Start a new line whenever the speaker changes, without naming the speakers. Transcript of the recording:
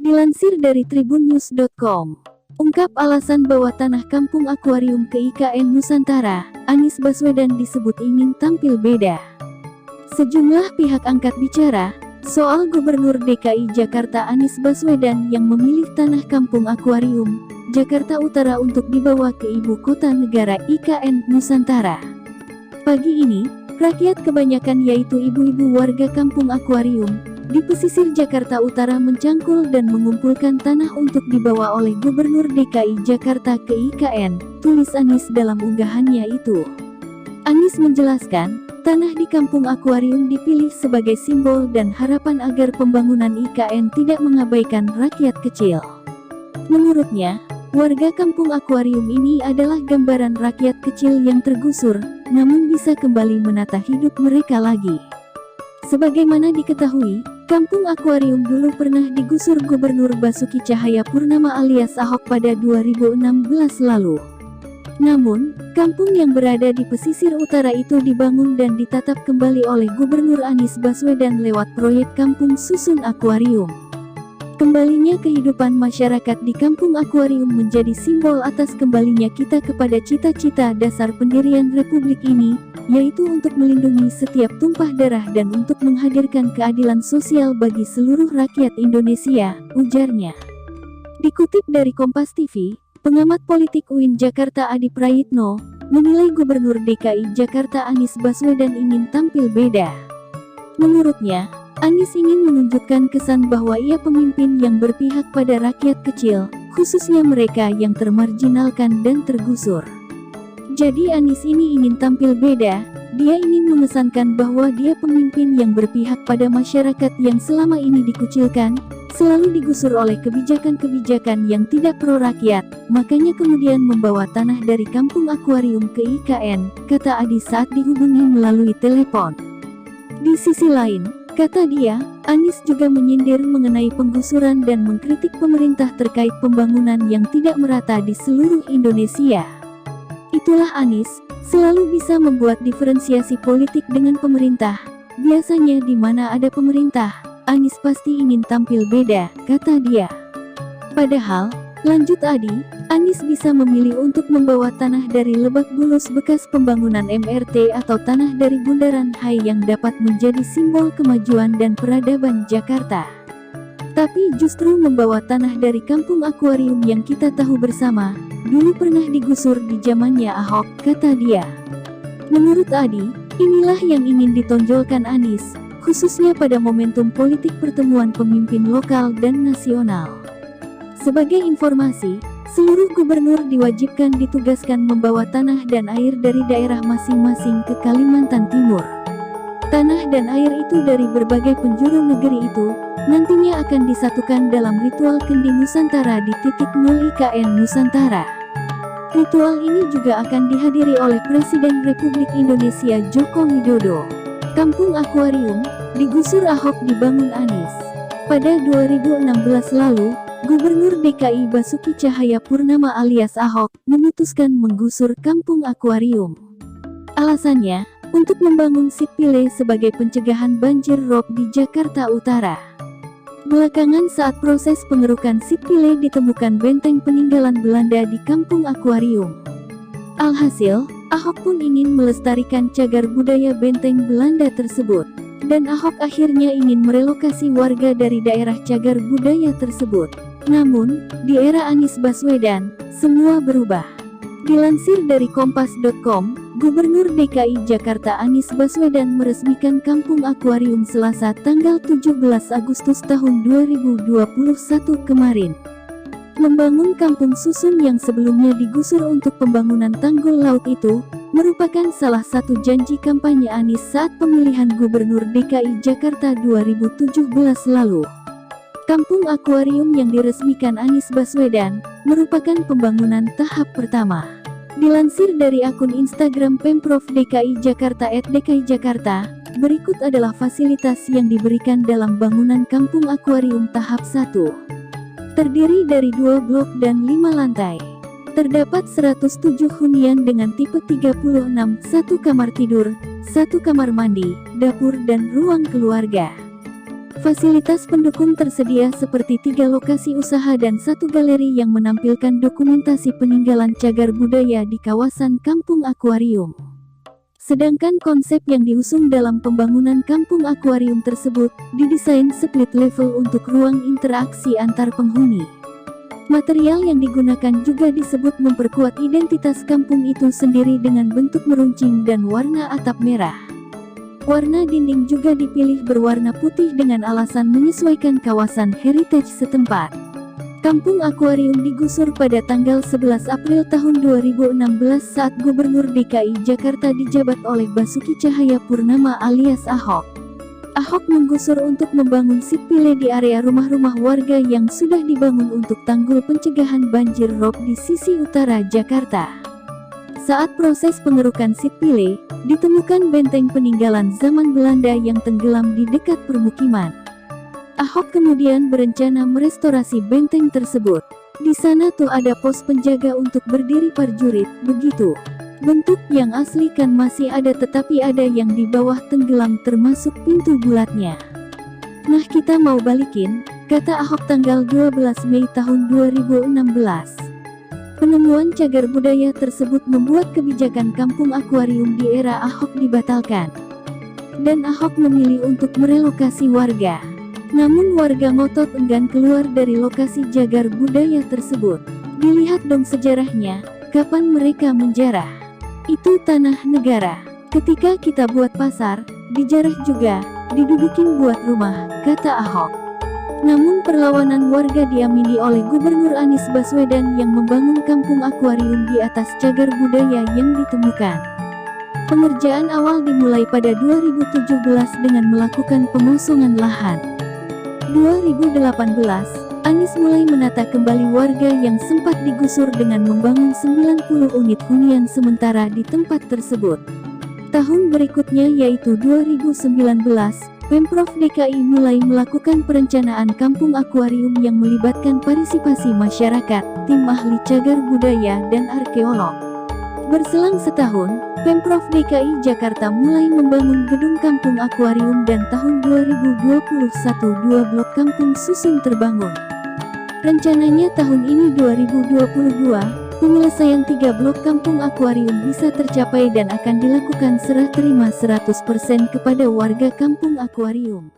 Dilansir dari tribunnews.com, ungkap alasan bawa tanah kampung akuarium ke IKN Nusantara, Anies Baswedan disebut ingin tampil beda. Sejumlah pihak angkat bicara soal Gubernur DKI Jakarta Anies Baswedan yang memilih tanah kampung akuarium, Jakarta Utara untuk dibawa ke ibu kota negara IKN Nusantara. Pagi ini, rakyat kebanyakan yaitu ibu-ibu warga kampung akuarium di pesisir Jakarta Utara mencangkul dan mengumpulkan tanah untuk dibawa oleh Gubernur DKI Jakarta ke IKN, tulis Anies dalam unggahannya itu. Anies menjelaskan, tanah di kampung akuarium dipilih sebagai simbol dan harapan agar pembangunan IKN tidak mengabaikan rakyat kecil. Menurutnya, warga kampung akuarium ini adalah gambaran rakyat kecil yang tergusur, namun bisa kembali menata hidup mereka lagi. Sebagaimana diketahui, kampung akuarium dulu pernah digusur Gubernur Basuki Cahayapurnama alias Ahok pada 2016 lalu. Namun, kampung yang berada di pesisir utara itu dibangun dan ditatap kembali oleh Gubernur Anies Baswedan lewat proyek Kampung Susun Akuarium. Kembalinya kehidupan masyarakat di kampung akuarium menjadi simbol atas kembalinya kita kepada cita-cita dasar pendirian Republik ini, yaitu untuk melindungi setiap tumpah darah dan untuk menghadirkan keadilan sosial bagi seluruh rakyat Indonesia, ujarnya. Dikutip dari Kompas TV, pengamat politik UIN Jakarta Adi Prayitno menilai Gubernur DKI Jakarta Anies Baswedan ingin tampil beda. Menurutnya, Anies ingin menunjukkan kesan bahwa ia pemimpin yang berpihak pada rakyat kecil, khususnya mereka yang termarginalkan dan tergusur. Jadi Anies ini ingin tampil beda, dia ingin mengesankan bahwa dia pemimpin yang berpihak pada masyarakat yang selama ini dikucilkan, selalu digusur oleh kebijakan-kebijakan yang tidak pro rakyat, makanya kemudian membawa tanah dari kampung akuarium ke IKN, kata Adi saat dihubungi melalui telepon. Di sisi lain, kata dia, Anies juga menyindir mengenai penggusuran dan mengkritik pemerintah terkait pembangunan yang tidak merata di seluruh Indonesia. Itulah Anies, selalu bisa membuat diferensiasi politik dengan pemerintah. Biasanya di mana ada pemerintah, Anies pasti ingin tampil beda, kata dia. Padahal, lanjut Adi, Anies bisa memilih untuk membawa tanah dari Lebak Bulus bekas pembangunan MRT atau tanah dari Bundaran HI yang dapat menjadi simbol kemajuan dan peradaban Jakarta. Tapi justru membawa tanah dari kampung akuarium yang kita tahu bersama, dulu pernah digusur di zamannya Ahok, kata dia. Menurut Adi, inilah yang ingin ditonjolkan Anies, khususnya pada momentum politik pertemuan pemimpin lokal dan nasional. Sebagai informasi, seluruh gubernur diwajibkan ditugaskan membawa tanah dan air dari daerah masing-masing ke Kalimantan Timur. Tanah dan air itu dari berbagai penjuru negeri itu, nantinya akan disatukan dalam ritual Kendi Nusantara di titik 0 IKN Nusantara. Ritual ini juga akan dihadiri oleh Presiden Republik Indonesia Joko Widodo. Kampung akuarium, digusur Ahok dibangun Anies. Pada 2016 lalu, Gubernur DKI Basuki Cahayapurnama alias Ahok memutuskan menggusur kampung akuarium. Alasannya, untuk membangun sitpile sebagai pencegahan banjir rob di Jakarta Utara. Belakangan saat proses pengerukan sitpile ditemukan benteng peninggalan Belanda di kampung akuarium. Alhasil, Ahok pun ingin melestarikan cagar budaya benteng Belanda tersebut. Dan Ahok akhirnya ingin merelokasi warga dari daerah cagar budaya tersebut. Namun, di era Anies Baswedan, semua berubah. Dilansir dari Kompas.com, Gubernur DKI Jakarta Anies Baswedan meresmikan kampung akuarium Selasa tanggal 17 Agustus tahun 2021 kemarin. Membangun kampung susun yang sebelumnya digusur untuk pembangunan tanggul laut itu, merupakan salah satu janji kampanye Anies saat pemilihan Gubernur DKI Jakarta 2017 lalu. Kampung akuarium yang diresmikan Anies Baswedan, merupakan pembangunan tahap pertama. Dilansir dari akun Instagram Pemprov DKI Jakarta @dkijakarta, berikut adalah fasilitas yang diberikan dalam bangunan kampung akuarium tahap 1. Terdiri dari 2 blok dan 5 lantai. Terdapat 107 hunian dengan tipe 36, 1 kamar tidur, 1 kamar mandi, dapur dan ruang keluarga. Fasilitas pendukung tersedia seperti 3 lokasi usaha dan 1 galeri yang menampilkan dokumentasi peninggalan cagar budaya di kawasan Kampung Akuarium. Sedangkan konsep yang diusung dalam pembangunan Kampung Akuarium tersebut didesain split level untuk ruang interaksi antar penghuni. Material yang digunakan juga disebut memperkuat identitas kampung itu sendiri dengan bentuk meruncing dan warna atap merah. Warna dinding juga dipilih berwarna putih dengan alasan menyesuaikan kawasan heritage setempat. Kampung Akuarium digusur pada tanggal 11 April tahun 2016 saat Gubernur DKI Jakarta dijabat oleh Basuki Cahayapurnama alias Ahok. Ahok menggusur untuk membangun sitpile di area rumah-rumah warga yang sudah dibangun untuk tanggul pencegahan banjir rob di sisi utara Jakarta. Saat proses pengerukan sitpile, ditemukan benteng peninggalan zaman Belanda yang tenggelam di dekat permukiman. Ahok kemudian berencana merestorasi benteng tersebut. Di sana tuh ada pos penjaga untuk berdiri prajurit, begitu. Bentuk yang asli kan masih ada tetapi ada yang di bawah tenggelam termasuk pintu bulatnya. Nah kita mau balikin, kata Ahok tanggal 12 Mei tahun 2016. Penemuan cagar budaya tersebut membuat kebijakan Kampung Akuarium di era Ahok dibatalkan. Dan Ahok memilih untuk merelokasi warga. Namun warga ngotot enggan keluar dari lokasi cagar budaya tersebut. Dilihat dong sejarahnya, kapan mereka menjarah? Itu tanah negara. Ketika kita buat pasar, dijarah juga, didudukin buat rumah, kata Ahok. Namun perlawanan warga diamini oleh Gubernur Anies Baswedan yang membangun Kampung Akuarium di atas cagar budaya yang ditemukan. Pengerjaan awal dimulai pada 2017 dengan melakukan pengosongan lahan. 2018, Anies mulai menata kembali warga yang sempat digusur dengan membangun 90 unit hunian sementara di tempat tersebut. Tahun berikutnya yaitu 2019, Pemprov DKI mulai melakukan perencanaan Kampung Akuarium yang melibatkan partisipasi masyarakat, tim ahli cagar budaya, dan arkeolog. Berselang setahun, Pemprov DKI Jakarta mulai membangun gedung Kampung Akuarium dan tahun 2021 2 blok kampung susun terbangun. Rencananya tahun ini 2022, penyelesaian 3 blok Kampung Akuarium bisa tercapai dan akan dilakukan serah terima 100% kepada warga Kampung Akuarium.